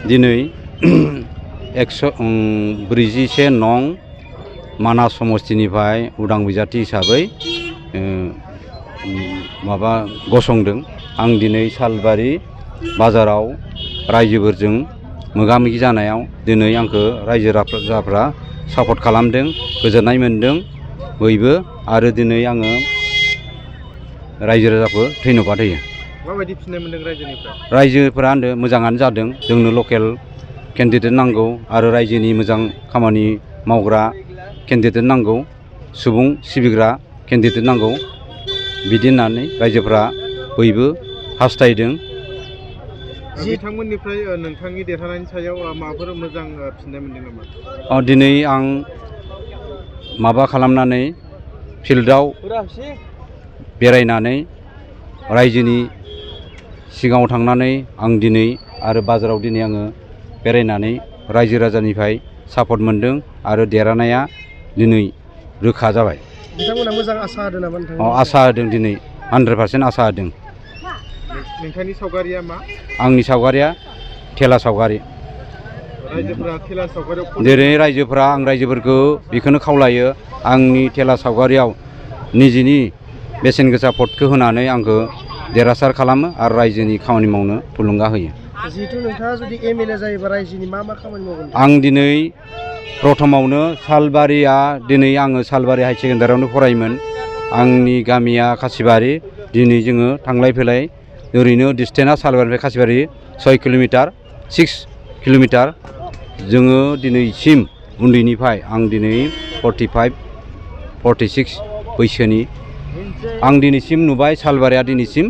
दिनै 141 नं मानास समस्तिनिफ्राय उदां बिजाथि हिसाबै माबा गसंदों। आं दिनै सालबारि बाजाराव रायजोफोरजों मोगा मोगि जानायाव दिनै आंखौ रायजो राजाफ्रा सापर्ट खालामदों, गोजोननाय मोन्दों बयबो। आरो दिनै आङो रायजो राजाखौ धन्यबाद होयो। माबायदि फिननाय मोन्दों रायजोनिफ्राय? रायजोफोरा होनदों मोजाङानो जादों, जोंनो लकेल केन्डिडेट नांगौ आरो रायजोनि मोजां खामानि मावग्रा केन्डिडेट नांगौ, सुबुं सिबिग्रा केन्डिडेट नांगौ, बिदि होननानै रायजोफ्रा बयबो हास्थायदों। बिथांमोननिफ्राय नोंथांनि देरहानायनि सायाव माबाफोर मोजां फिननाय मोन्दों नामा? दिनै आं माबा खालामनानै फिल्डआव बेरायनानै रायजोनि सिगाङाव थांनानै आं दिनै आरो बाजाराव दिनै आङो बेरायनानै रायजो राजानिफ्राय सापर्ट मोन्दों आरो देरहानाया दिनै रोखा जाबाय। बिथांमोना मोजां आसा होदों नामा नोंथां? आसा होदों, दिनै 100% आसा होदों। नोंथांनि सावगारिया मा? आंनि सावगारिया थेला सावगारि। रायजोफोरा थेला सावगारियाव जेरै रायजोफोरा आं रायजोफोरखौ बेखौनो खावलायो, आंनि थेला सावगारियाव निजेनि बेसेन गोसा भटखौ होनानै आंखौ देरहासार खालामो आरो रायजोनि खामानि मावनो थुलुंगा होयो। जिहेतु नोंथाङा जुदि एमएलए जायोबा रायजोनि मा खामानि मावगोन? आं दिनै प्रथमावनो सालबारिया, दिनै आङो सालबारि हाई सेकेन्डारियावनो फरायोमोन। आंनि गामिया खासिबारि। दिनै जोङो थांलाय फैलाय ओरैनो डिसटेन्सआ सालबारिनिफ्राय खासिबारि 6 किल'मिटार 6 किल'मिटार। जोङो दिनैसिम उन्दैनिफ्राय आं दिनै 46 बैसोनि आं दिनैसिम नुबाय सालबारिया दिनैसिम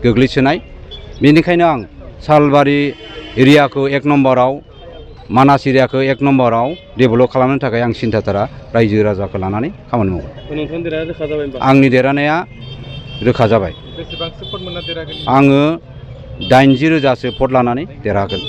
गोग्लैसोनाय। बेनिखायनो आं सालबारि एरियाखौ 1 नम्बराव, मानास एरियाखौ 1 नम्बराव डेभेलप खालामनो थाखाय आं सिन्थाधारा रायजो राजाखौ लानानै खामानि मावो। आंनि देरहानाया रोखा जाबाय। बेसेबांसो भट मोनना देरहागोन? आङो 80,000सो भट लानानै देरहागोन।